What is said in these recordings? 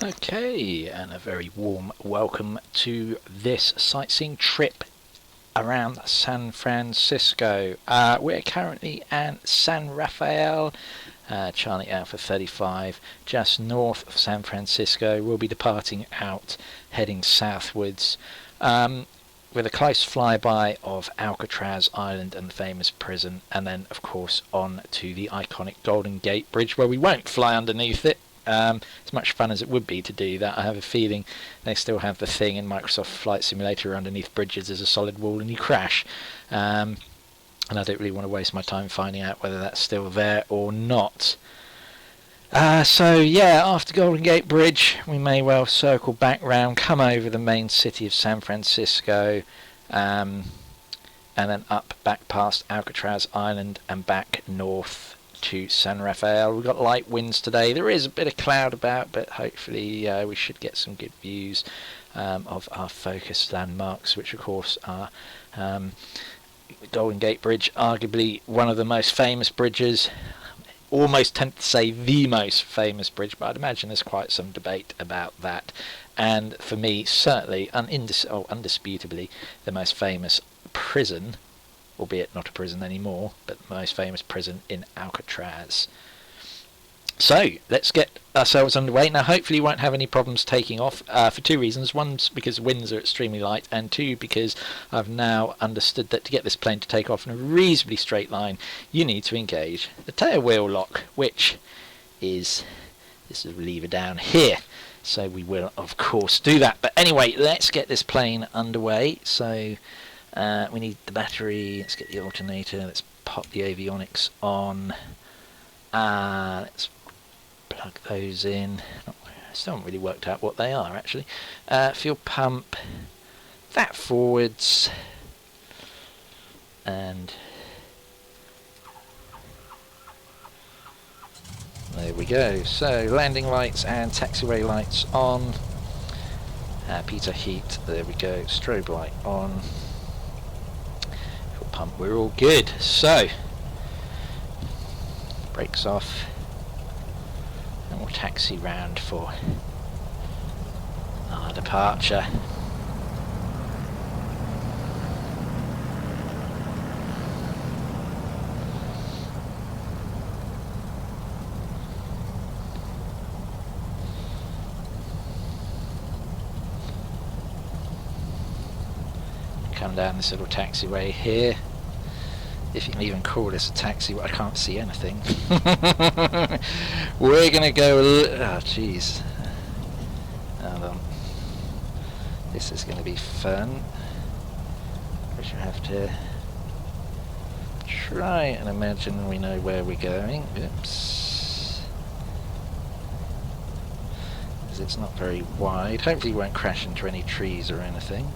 Okay, and a very warm welcome to this sightseeing trip around San Francisco. We're currently at San Rafael, Charlie Alpha 35, just north of San Francisco. We'll be departing out, heading southwards, with a close flyby of Alcatraz Island and the famous prison, and then of course on to the iconic Golden Gate Bridge, where we won't fly underneath it. As much fun as it would be to do that, I have a feeling they still have the thing in Microsoft Flight Simulator underneath bridges as a solid wall and you crash. And I don't really want to waste my time finding out whether that's still there or not. So yeah, after Golden Gate Bridge, we may well circle back round, come over the main city of San Francisco, and then up back past Alcatraz Island and back north to San Rafael. We've got light winds today. There is a bit of cloud about, but hopefully we should get some good views of our focus landmarks, which of course are Golden Gate Bridge, arguably one of the most famous bridges. Almost tempted to say the most famous bridge, but I'd imagine there's quite some debate about that. And for me, certainly, undisputably, the most famous prison, albeit not a prison anymore, but the most famous prison in Alcatraz. So let's get ourselves underway. Now hopefully you won't have any problems taking off, for two reasons. One's because winds are extremely light, and two because I've now understood that to get this plane to take off in a reasonably straight line, you need to engage the tail wheel lock, which is this lever down here. So we will of course do that. But anyway, let's get this plane underway. So we need the battery, let's get the alternator, let's pop the avionics on, let's plug those in. I still haven't really worked out what they are actually. Fuel pump, that forwards, and there we go. So landing lights and taxiway lights on, Peter heat, there we go, strobe light on, pump, we're all good. So brakes off and we'll taxi round for our departure. Come down this little taxiway here, if you can even call this a taxi. I can't see anything. We're gonna go oh jeez, hold on, this is gonna be fun. We should have to try and imagine we know where we're going. Oops, because it's not very wide. Hopefully you won't crash into any trees or anything.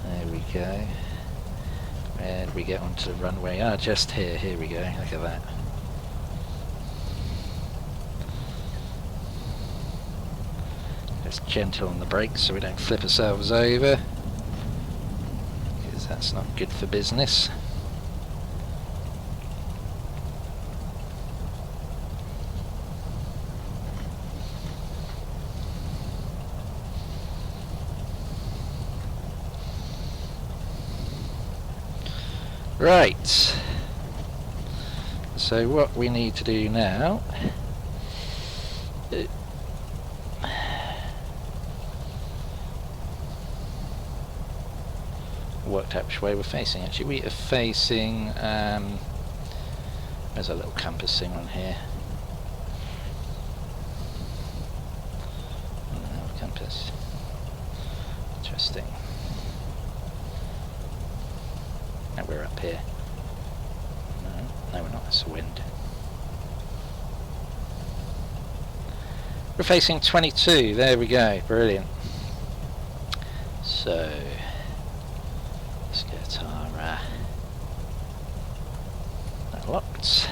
There we go. Where do we get onto the runway? Ah, just here. Here we go. Look at that. Just gentle on the brakes so we don't flip ourselves over, because that's not good for business. Right, so what we need to do now, worked out which way we're facing actually. We are facing, there's a little compass thing on here. Oh, compass, interesting. Now we're up here. No, we're not, it's the wind. We're facing 22, there we go, brilliant. So, let's get our that locked.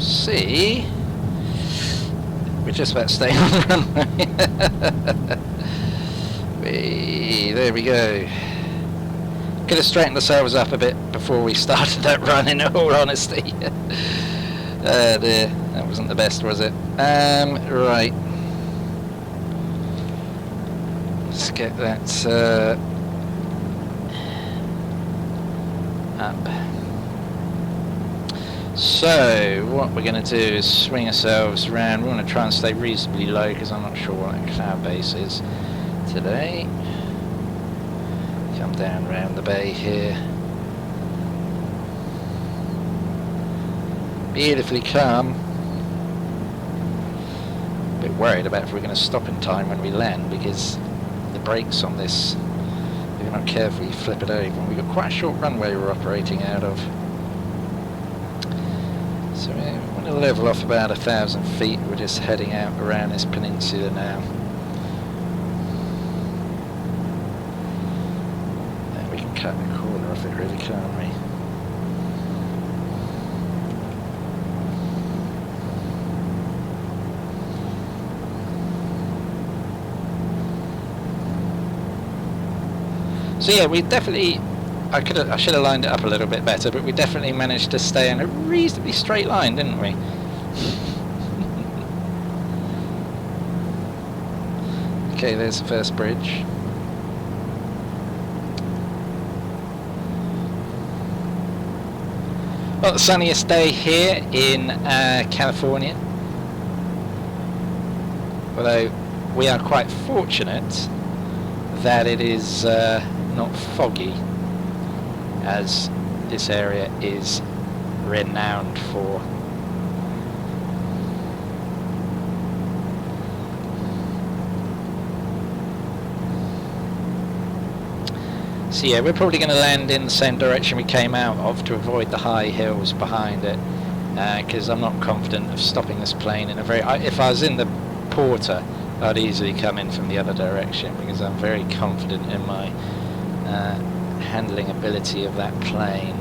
We'll see. We're just about to stay on the runway. There we go. Could have straightened ourselves up a bit before we started that run, in all honesty. Dear, that wasn't the best, was it? Right. Let's get that up. So, what we're going to do is swing ourselves around. We want to try and stay reasonably low because I'm not sure what our cloud base is today. Come down around the bay here. Beautifully calm. A bit worried about if we're going to stop in time when we land, because the brakes on this, if you're not careful, you flip it over. And we've got quite a short runway we're operating out of. So we want to level off about 1,000 feet. We're just heading out around this peninsula now. And we can cut the corner off it really, can't we? So yeah, we definitely, I should have lined it up a little bit better, but we definitely managed to stay in a reasonably straight line, didn't we? Okay, there's the first bridge. Well, the sunniest day here in California. Although we are quite fortunate that it is not foggy, as this area is renowned for. So yeah, we're probably going to land in the same direction we came out of to avoid the high hills behind it, because I'm not confident of stopping this plane in a very... if I was in the Porter, I'd easily come in from the other direction, because I'm very confident in my handling ability of that plane.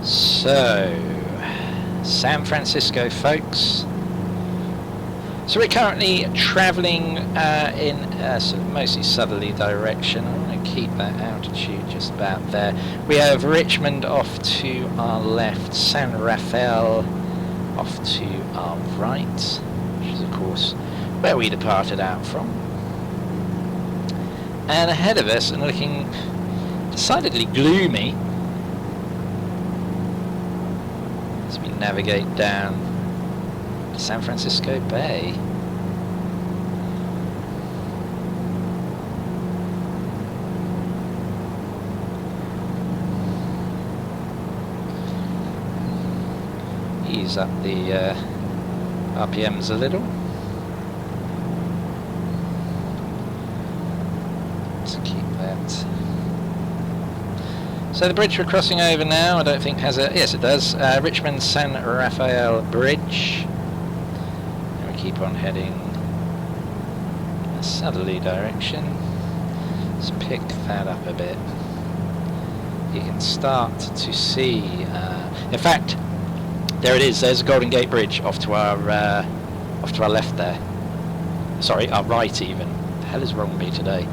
So, San Francisco, folks. So we're currently travelling in sort of mostly southerly direction. I want to keep that altitude just about there. We have Richmond off to our left, San Rafael off to our right, which is of course where we departed out from. And ahead of us, and looking decidedly gloomy, as we navigate down to San Francisco Bay. Ease up the RPMs a little. Let's keep that. So the bridge we're crossing over now, I don't think has a... yes, it does. Richmond San Rafael Bridge. And we keep on heading in a southerly direction. Let's pick that up a bit. You can start to see... in fact, there it is. There's the Golden Gate Bridge off to our left there. Sorry, our right even. What the hell is wrong with me today?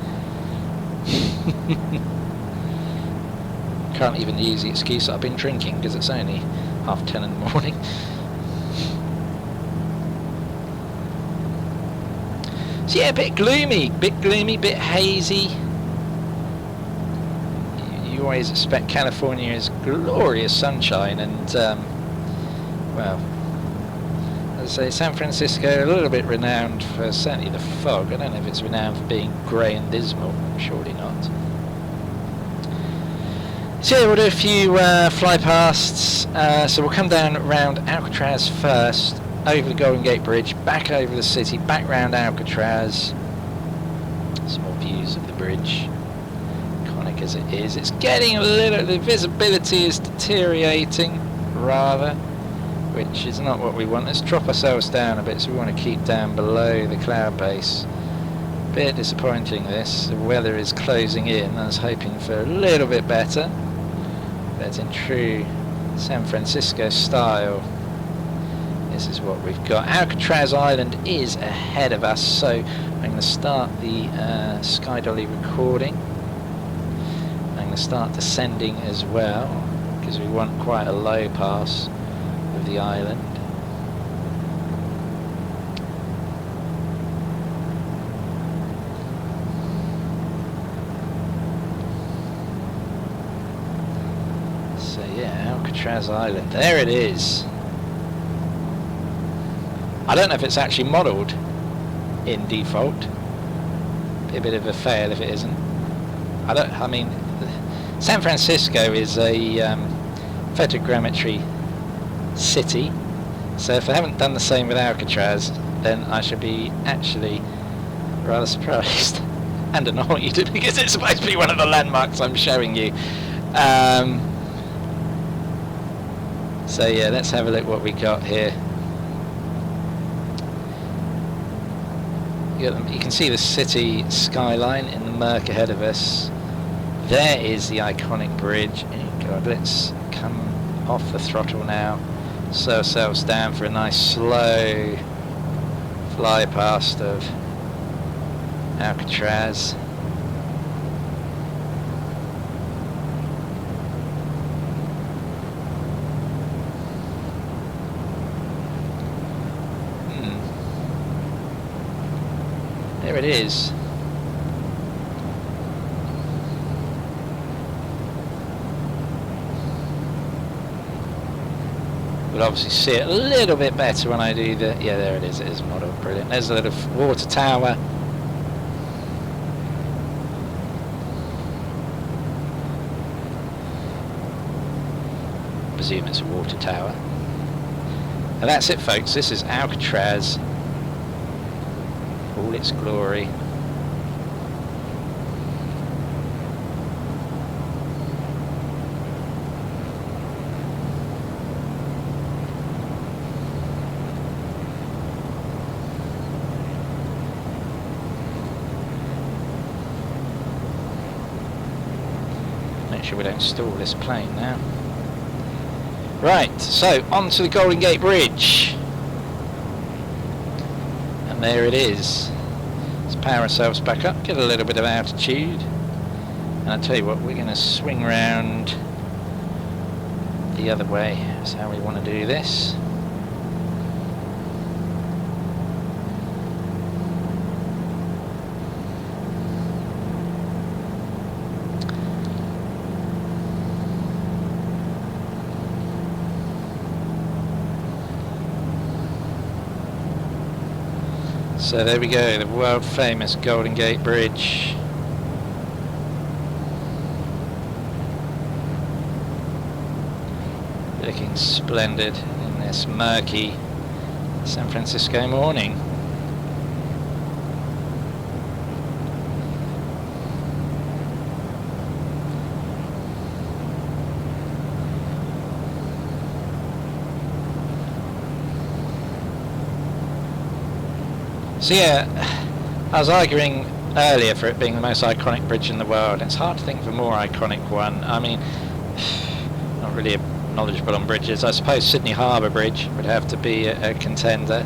Can't even use the excuse that I've been drinking because it's only 10:30 in the morning. So yeah, a bit gloomy, bit hazy. You always expect California's glorious sunshine, and well, as I say, San Francisco a little bit renowned for certainly the fog. I don't know if it's renowned for being grey and dismal. Surely not. So yeah, we'll do a few flypasts. So we'll come down around Alcatraz first, over the Golden Gate Bridge, back over the city, back round Alcatraz. Some more views of the bridge. Iconic as it is, it's getting a little... the visibility is deteriorating, rather, which is not what we want. Let's drop ourselves down a bit, so we want to keep down below the cloud base. bit disappointing this. The weather is closing in. I was hoping for a little bit better. But in true San Francisco style, this is what we've got. Alcatraz Island is ahead of us, so I'm going to start the Sky Dolly recording. I'm going to start descending as well, because we want quite a low pass of the island. So yeah, Alcatraz Island, there it is. I don't know if it's actually modelled in default. Be a bit of a fail if it isn't. I mean, San Francisco is a photogrammetry city, so if I haven't done the same with Alcatraz, then I should be actually rather surprised and annoyed, because it's supposed to be one of the landmarks I'm showing you. So yeah, let's have a look what we got here. You can see the city skyline in the murk ahead of us. There is the iconic bridge. Oh God, let's come off the throttle now. Slow ourselves down for a nice slow fly past of Alcatraz. There it is. We'll obviously see it a little bit better when I do the... Yeah, there it is. It is modelled. Brilliant. There's a little water tower. I presume it's a water tower. And that's it, folks. This is Alcatraz. All its glory. Make sure we don't stall this plane now. Right, so on to the Golden Gate Bridge. And there it is. Let's power ourselves back up, get a little bit of altitude, and I'll tell you what, we're going to swing round the other way. That's how we want to do this. So there we go, the world famous Golden Gate Bridge. Looking splendid in this murky San Francisco morning. So yeah, I was arguing earlier for it being the most iconic bridge in the world. It's hard to think of a more iconic one. I mean, not really knowledgeable on bridges. I suppose Sydney Harbour Bridge would have to be a contender,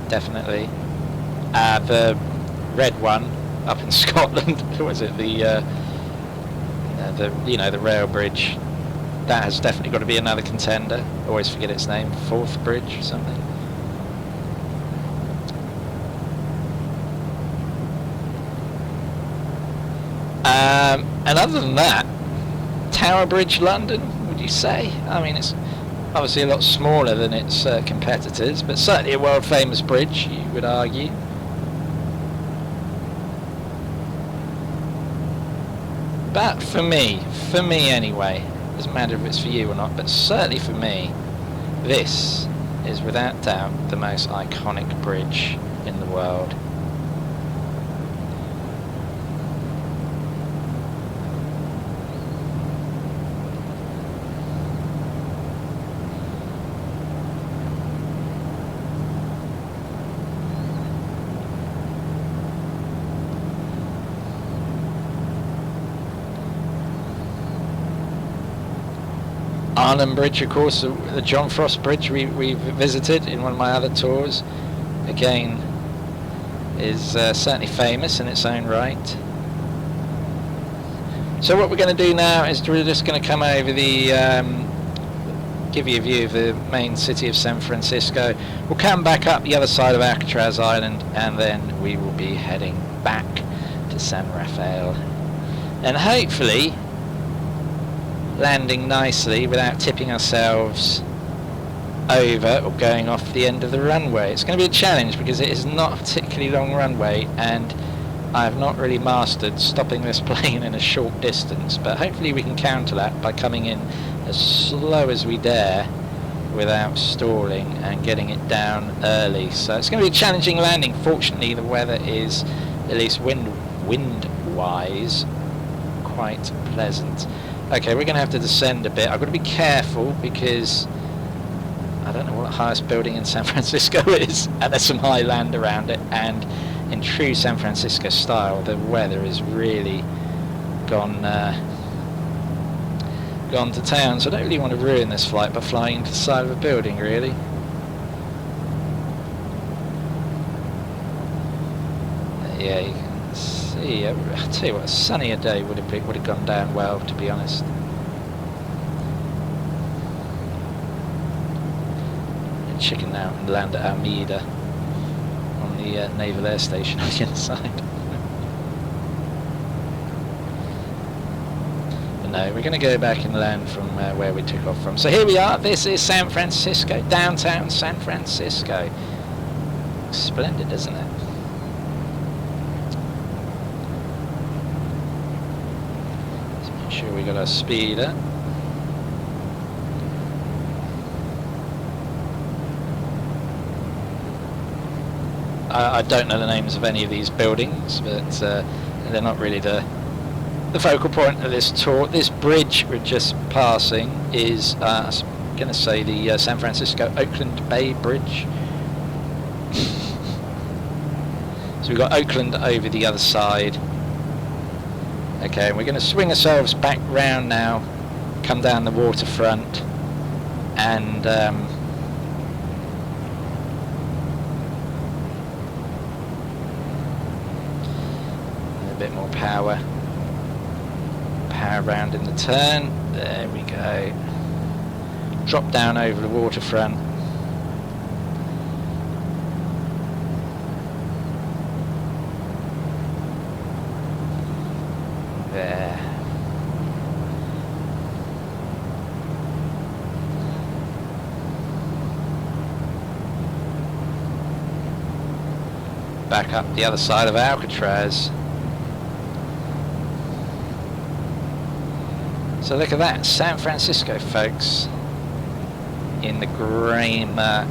definitely. The red one up in Scotland, was it the rail bridge? That has definitely got to be another contender. Always forget its name, Forth Bridge or something. And other than that, Tower Bridge London, would you say? I mean, it's obviously a lot smaller than its competitors, but certainly a world famous bridge, you would argue. But for me anyway, doesn't matter if it's for you or not, but certainly for me, this is without doubt the most iconic bridge in the world. Arnhem Bridge, of course, the John Frost Bridge we visited in one of my other tours, again is certainly famous in its own right. So what we're going to do now is we're just going to come over the give you a view of the main city of San Francisco. We'll come back up the other side of Alcatraz Island, and then we will be heading back to San Rafael, and hopefully landing nicely without tipping ourselves over or going off the end of the runway. It's going to be a challenge because it is not a particularly long runway, and I have not really mastered stopping this plane in a short distance, but hopefully we can counter that by coming in as slow as we dare without stalling and getting it down early. So it's going to be a challenging landing. Fortunately the weather is, at least wind-wise, quite pleasant. Okay, we're going to have to descend a bit. I've got to be careful because I don't know what the highest building in San Francisco is, and there's some high land around it, and in true San Francisco style the weather is really gone to town, so I don't really want to ruin this flight by flying into the side of a building, really. Yeah, you can see, I'll tell you what, a sunnier day would have gone down well, to be honest. Chicken out and land at Alameda on the Naval Air Station on the other side. No, we're going to go back and land from where we took off from. So here we are. This is San Francisco, downtown San Francisco. Splendid, isn't it? Let's make sure we got our speeder. I don't know the names of any of these buildings, but they're not really the focal point of this tour. This bridge we're just passing is, I'm going to say, the San Francisco Oakland Bay Bridge. So we've got Oakland over the other side. Okay, and we're going to swing ourselves back round now, come down the waterfront, and a bit more power. Power round in the turn. There we go. Drop down over the waterfront. There. Back up the other side of Alcatraz. So look at that, San Francisco, folks, in the grey murk.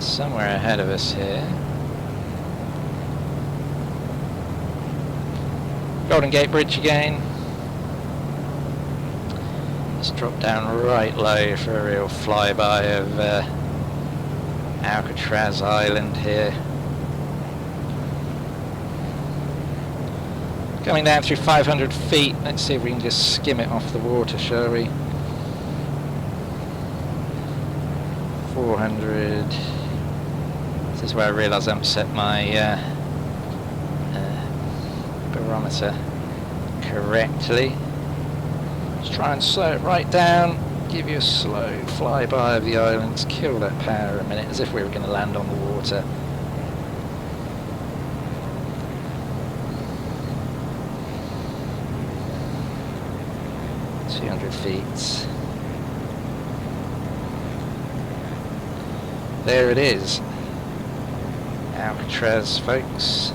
Somewhere ahead of us here. Golden Gate Bridge again. Let's drop down right low for a real flyby of Alcatraz Island here. Coming down through 500 feet. Let's see if we can just skim it off the water, shall we? 400. This is where I realise I haven't set my barometer correctly. Let's try and slow it right down. Give you a slow flyby of the islands. Kill that power a minute, as if we were going to land on the water. 200 feet. There it is. Alcatraz, folks.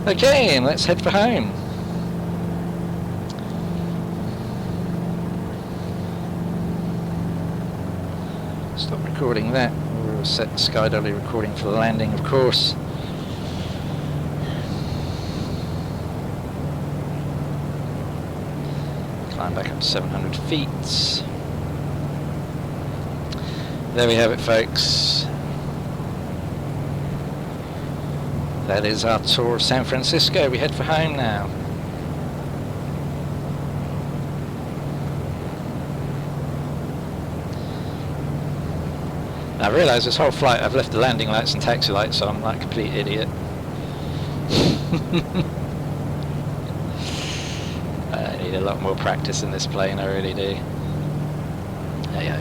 Okay, and let's head for home. Stop recording that. We'll set the Sky Dolly recording for the landing, of course. climb back up to 700 feet. There we have it, folks. That is our tour of San Francisco. We head for home now. I realise this whole flight I've left the landing lights and taxi lights on like a complete idiot. I need a lot more practice in this plane, I really do. Hey ho.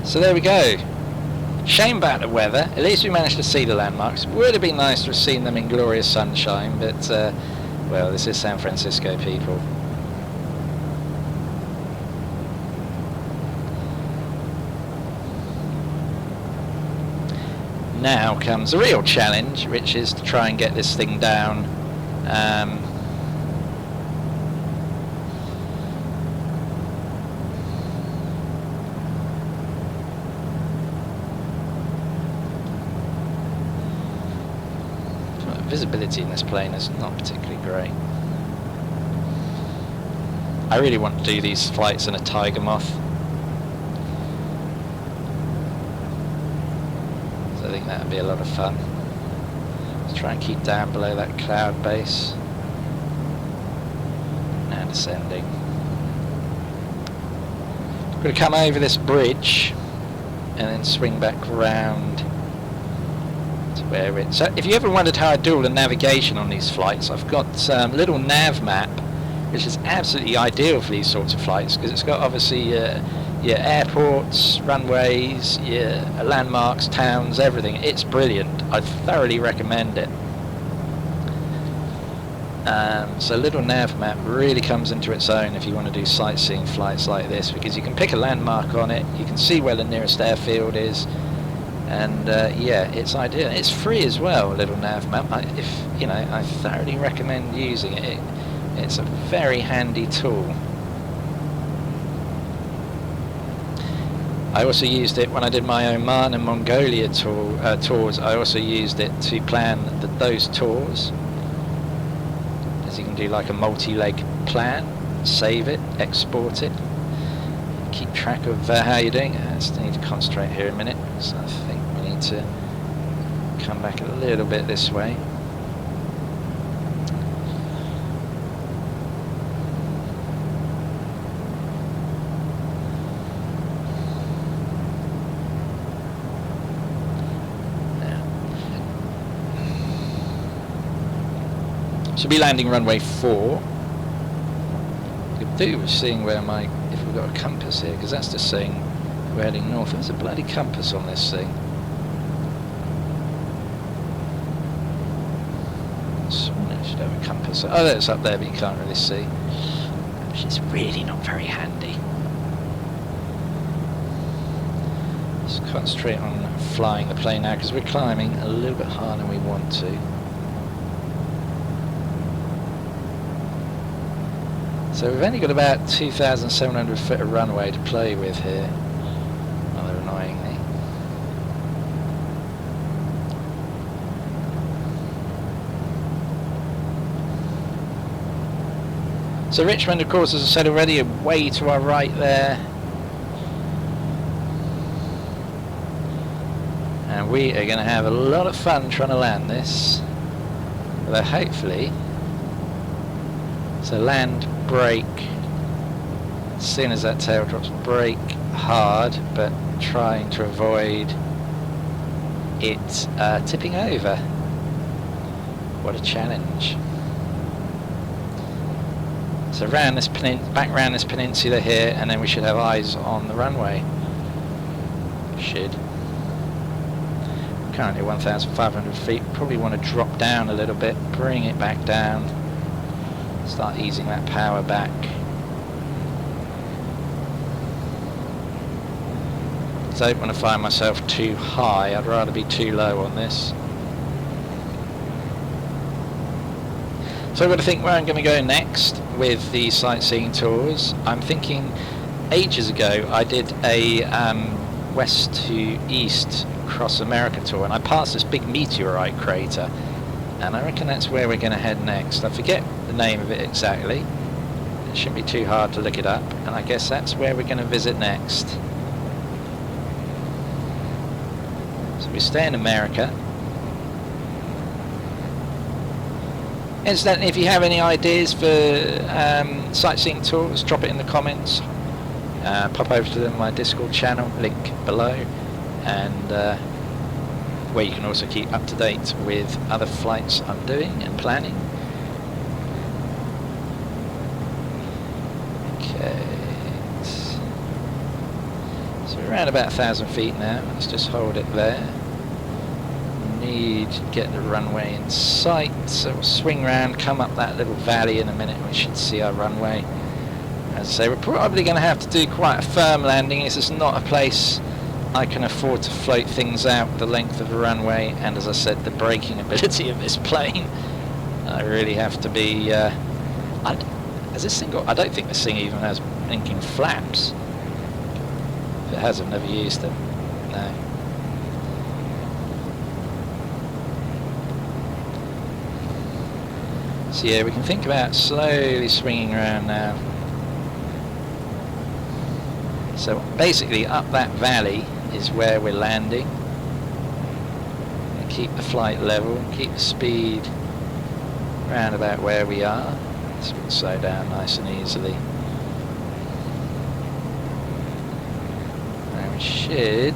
So there we go. Shame about the weather. At least we managed to see the landmarks. Would have been nice to have seen them in glorious sunshine, but well, this is San Francisco, people. Now comes the real challenge, which is to try and get this thing down. Visibility in this plane is not particularly great. I really want to do these flights in a Tiger Moth. I think that would be a lot of fun. Let's try and keep down below that cloud base. Now descending. I'm going to come over this bridge and then swing back round to where it... So if you ever wondered how I do all the navigation on these flights, I've got a little nav map which is absolutely ideal for these sorts of flights because it's got obviously your airports, runways, your landmarks, towns, everything. It's brilliant. I thoroughly recommend it. So little nav map really comes into its own if you want to do sightseeing flights like this, because you can pick a landmark on it, you can see where the nearest airfield is, and yeah, it's ideal. It's free as well, little nav map. I thoroughly recommend using it. It's a very handy tool. I also used it when I did my Oman and Mongolia tours. I also used it to plan those tours, as you can do like a multi-leg plan, save it, export it, keep track of how you're doing. I just need to concentrate here a minute, so I think we need to come back a little bit this way. Should be landing runway 4. Could do with seeing where if we've got a compass here, because that's just saying we're heading north. There's a bloody compass on this thing. I should have a compass. Oh, it's up there, but you can't really see. Which is really not very handy. Let's concentrate on flying the plane now, because we're climbing a little bit harder than we want to. So we've only got about 2,700 foot of runway to play with here, rather annoyingly. So Richmond, of course, as I said already, way to our right there. And we are going to have a lot of fun trying to land this. Although hopefully, so land, brake, as soon as that tail drops, brake hard, but trying to avoid it tipping over. What a challenge. So round this back round this peninsula here, and then we should have eyes on the runway. Should. Currently 1,500 feet, probably want to drop down a little bit, bring it back down. Start easing that power back. So I don't want to find myself too high, I'd rather be too low on this. So I've got to think where I'm going to go next with the sightseeing tours. I'm thinking ages ago I did a west to east across America tour, and I passed this big meteorite crater, and I reckon that's where we're going to head next. I forget the name of it exactly. It shouldn't be too hard to look it up, and I guess that's where we're going to visit next. So we stay in America. Incidentally, if you have any ideas for sightseeing tours, drop it in the comments. Pop over to my Discord channel, link below, and where you can also keep up to date with other flights I'm doing and planning. Okay, so we're around about 1,000 feet now. Let's just hold it there. Need to get the runway in sight, so we'll swing round, come up that little valley in a minute. We should see our runway. As I say, we're probably going to have to do quite a firm landing. This is not a place I can afford to float things out the length of the runway, and as I said, the braking ability of this plane. I really have to be. Has this thing got? I don't think this thing even has blinking flaps. If it has, I've never used them. No. So yeah, we can think about slowly swinging around now. So basically up that valley is where we're landing. And keep the flight level, keep the speed around about where we are. So we can slow down nice and easily. And we should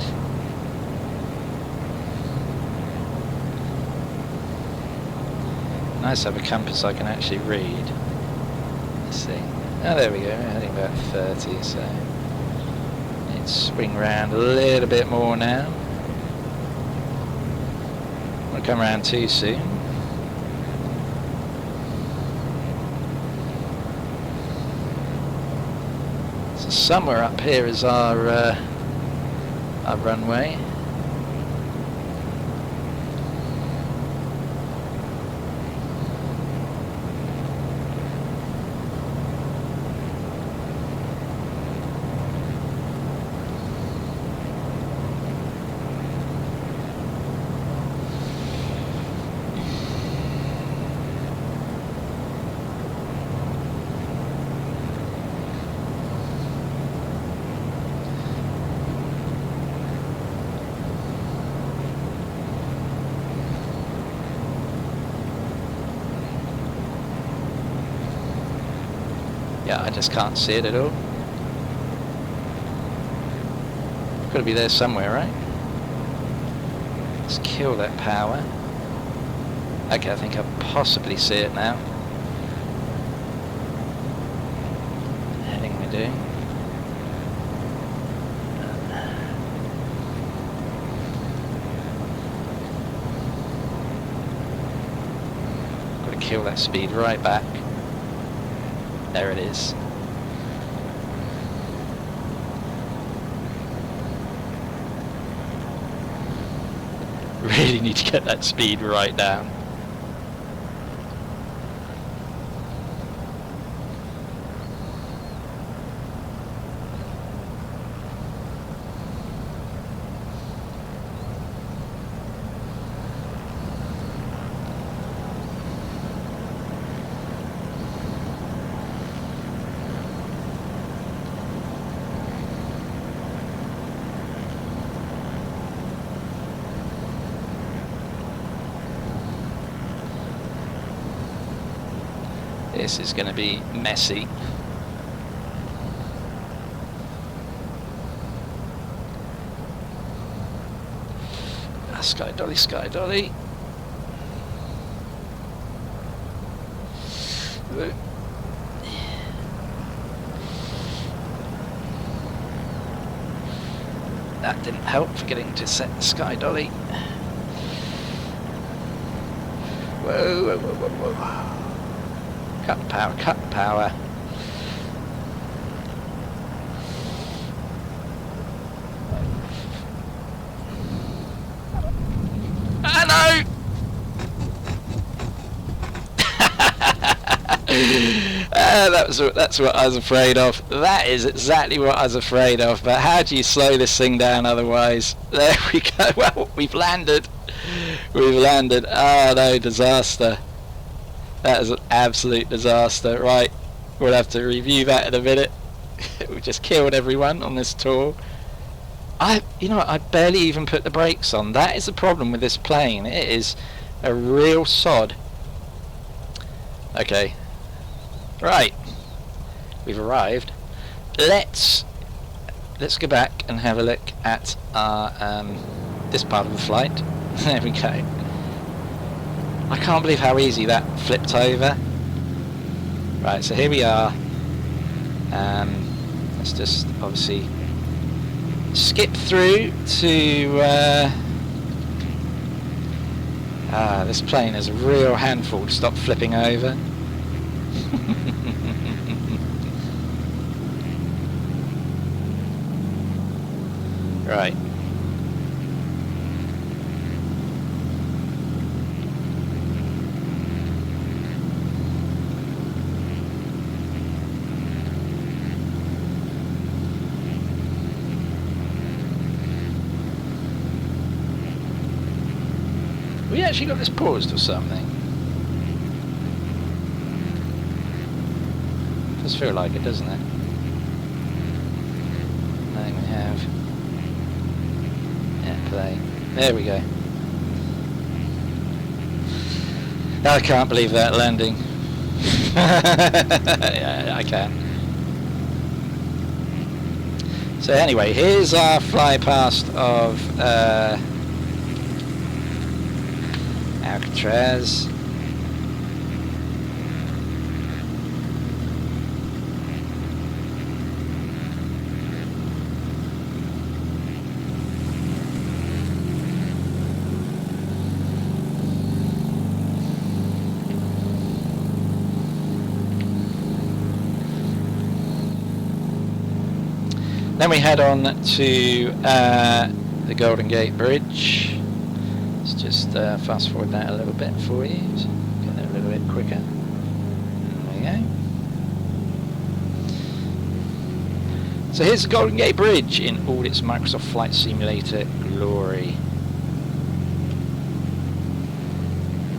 nice to have a compass I can actually read. Let's see. Oh, there we go. We're heading about 30, so need to swing around a little bit more now. Won't come around too soon. So somewhere up here is our runway. Yeah, I just can't see it at all. Got to be there somewhere, right? Let's kill that power. Okay, I think I possibly see it now. Heading we do. Got to kill that speed right back. There it is. Really need to get that speed right down. This is going to be messy. Sky dolly, sky dolly. That didn't help for getting to set the sky dolly. Whoa, whoa, whoa, whoa, whoa. Cut the power, cut the power. I know! That's what I was afraid of. That is exactly what I was afraid of. But how do you slow this thing down otherwise? There we go. Well, we've landed. We've landed. Oh no, disaster. That is an absolute disaster. Right, we'll have to review that in a minute. We just killed everyone on this tour. You know what, I barely even put the brakes on. That is the problem with this plane. It is a real sod. Okay. Right. We've arrived. Let's go back and have a look at our this part of the flight. There we go. I can't believe how easy that flipped over. Right, so here we are. Let's just obviously skip through to this plane is a real handful to stop flipping over. Right. We actually got this paused or something. Does feel like it, doesn't it? I think we have. Yeah, play. There we go. I can't believe that landing. Yeah, I can. So anyway, here's our fly past of Alcatraz. Then we head on to the Golden Gate Bridge. Let's just fast forward that a little bit for you, so get that a little bit quicker. There we go. So here's the Golden Gate Bridge in all its Microsoft Flight Simulator glory.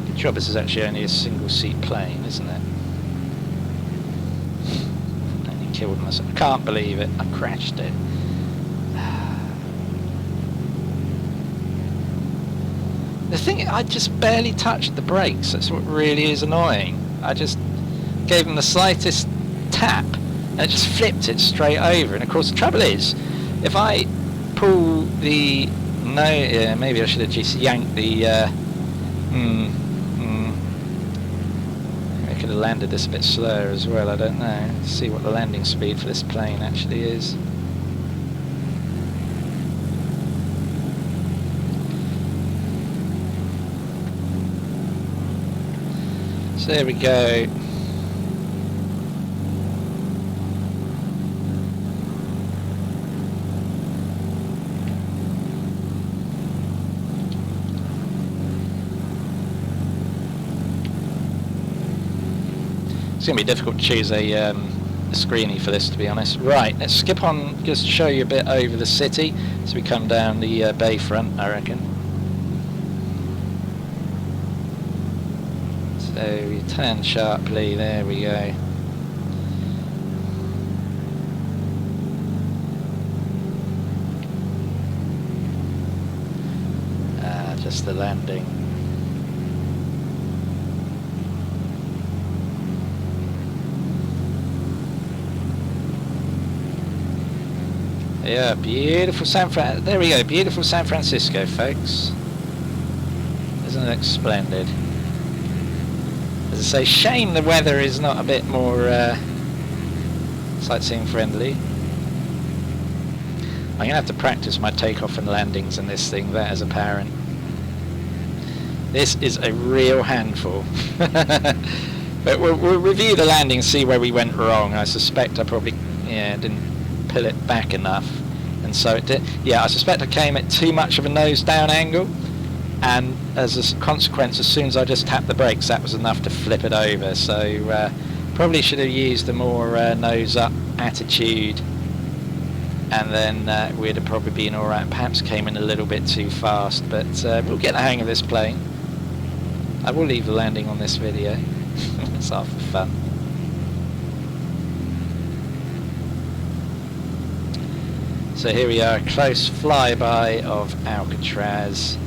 Good job, this is actually only a single seat plane, isn't it? Killed myself. I can't believe it. I crashed it. The thing, I just barely touched the brakes. That's what really is annoying. I just gave them the slightest tap and it just flipped it straight over. And of course the trouble is, if I pull the maybe I should have just yanked the I could have landed this a bit slower as well, I don't know. Let's see what the landing speed for this plane actually is. So there we go. It's going to be difficult to choose a screenie for this, to be honest. Right, let's skip on, just show you a bit over the city as we come down the bayfront, I reckon. So we turn sharply, there we go. Just the landing. Yeah, beautiful there we go, beautiful San Francisco, folks. Doesn't it look splendid? As I say, shame the weather is not a bit more sightseeing friendly. I'm going to have to practice my takeoff and landings in this thing, that is apparent. This is a real handful. But we'll review the landing and see where we went wrong. I suspect I probably didn't pull it back enough, and so it did. Yeah, I suspect I came at too much of a nose down angle, and as a consequence, as soon as I just tapped the brakes, that was enough to flip it over. So probably should have used a more nose up attitude. and then we'd have probably been alright. Perhaps came in a little bit too fast, but we'll get the hang of this plane. I will leave the landing on this video. It's half the fun. So here we are, a close flyby of Alcatraz.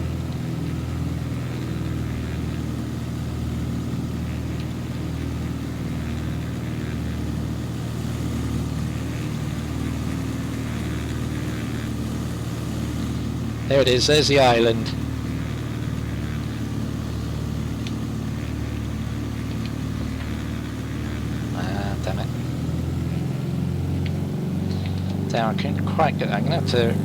There it is, there's the island. Damn it. Damn, I couldn't quite get. I'm gonna have to.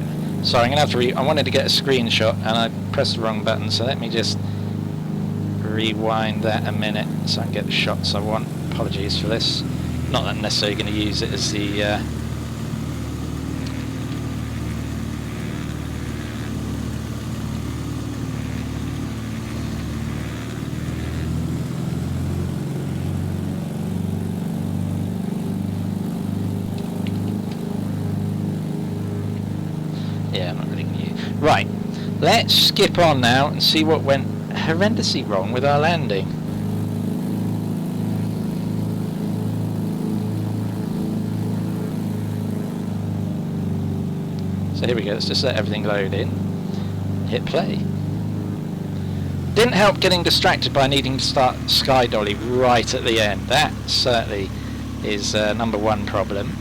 Sorry, I'm gonna have to I wanted to get a screenshot and I pressed the wrong button, so let me just rewind that a minute so I can get the shots I want. Apologies for this. Not that I'm necessarily going to use it as the. Yeah, I'm not really going to use. Right, let's skip on now and see what went horrendously wrong with our landing. So here we go, let's just let everything load in. Hit play. Didn't help getting distracted by needing to start sky dolly right at the end. That certainly is number one problem.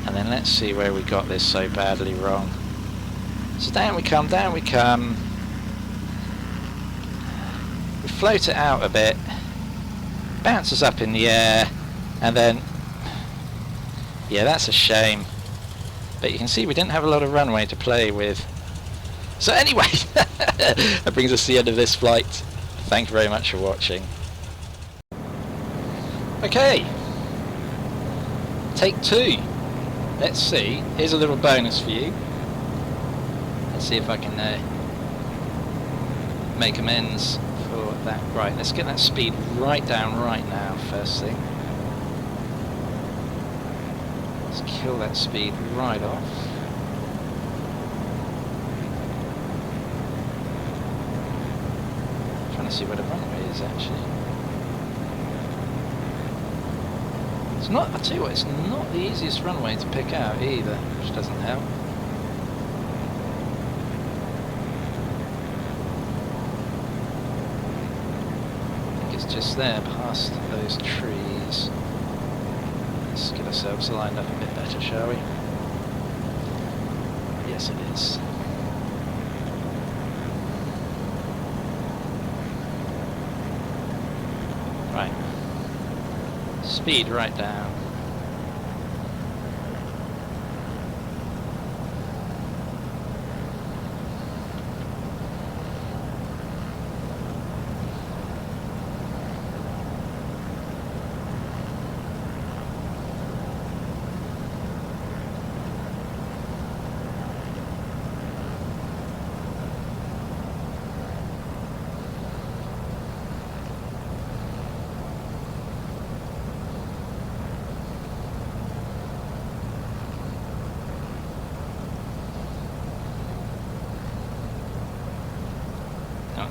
And then let's see where we got this so badly wrong. So down we come, down we come. We float it out a bit, bounces up in the air, and then, yeah, that's a shame. But you can see we didn't have a lot of runway to play with. So anyway, that brings us to the end of this flight. Thank you very much for watching. Okay, take two. Let's see, here's a little bonus for you. Let's see if I can make amends for that. Right, let's get that speed right down right now, first thing. Let's kill that speed right off. I'm trying to see where the runway is actually. It's not, I tell you what, it's not the easiest runway to pick out either, which doesn't help. I think it's just there, past those trees. Let's get ourselves lined up a bit better, shall we? Yes, it is. Right. Speed right down.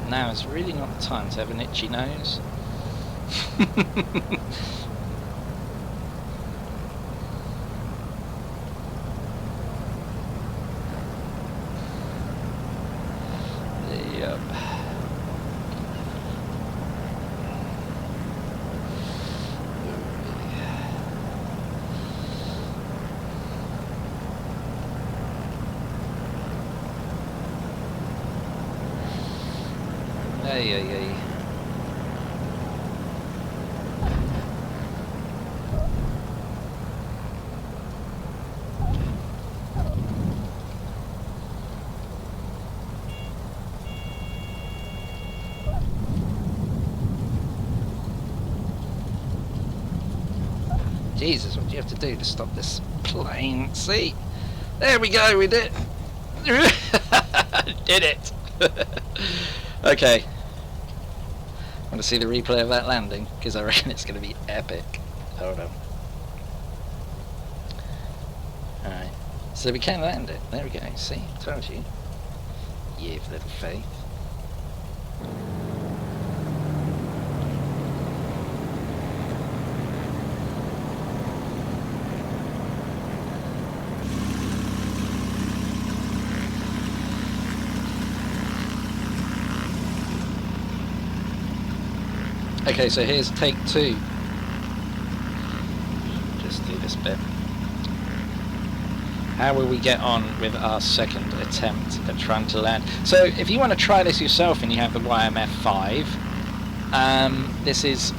Now is really not the time to have an itchy nose. Yep. Ay. Jesus, what do you have to do to stop this plane? See? There we go, we did did it. Okay. Want to see the replay of that landing? Because I reckon it's going to be epic. Hold on. Alright. So we can land it. There we go. See? Told you. You've little faith. Okay, so here's take 2. Just do this bit. How will we get on with our second attempt at trying to land? So if you want to try this yourself and you have the YMF5, this is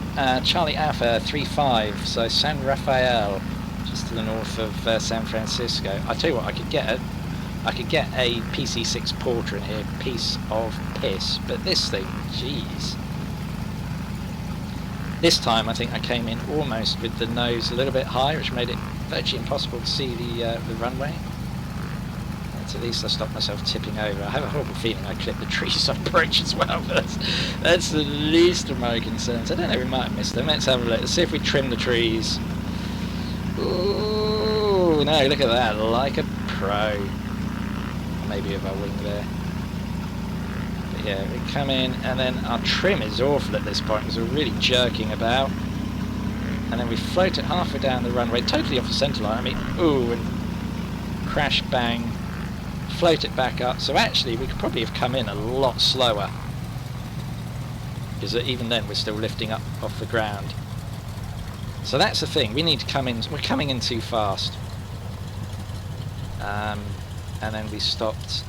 Charlie Alpha 35, so San Rafael, just to the north of San Francisco. I tell you what, I could get a PC6 Porter in here, piece of piss, but this thing, jeez. This time I think I came in almost with the nose a little bit high, which made it virtually impossible to see the runway. And at least I stopped myself tipping over. I have a horrible feeling I clipped the trees on approach as well, but that's the least of my concerns. I don't know, we might have missed them. Let's have a look. Let's see if we trim the trees. Ooh, no, look at that, like a pro. Maybe with our wing there. Yeah, we come in and then our trim is awful at this point because we're really jerking about, and then we float it halfway down the runway, totally off the centre line. I mean, ooh, and crash bang, float it back up. So actually we could probably have come in a lot slower, because even then we're still lifting up off the ground. So that's the thing, we need to come in, we're coming in too fast. And then we stopped,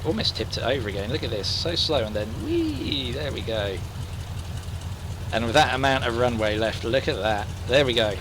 almost tipped it over again. Look at this, so slow, and then whee, there we go. And with that amount of runway left, look at that, there we go.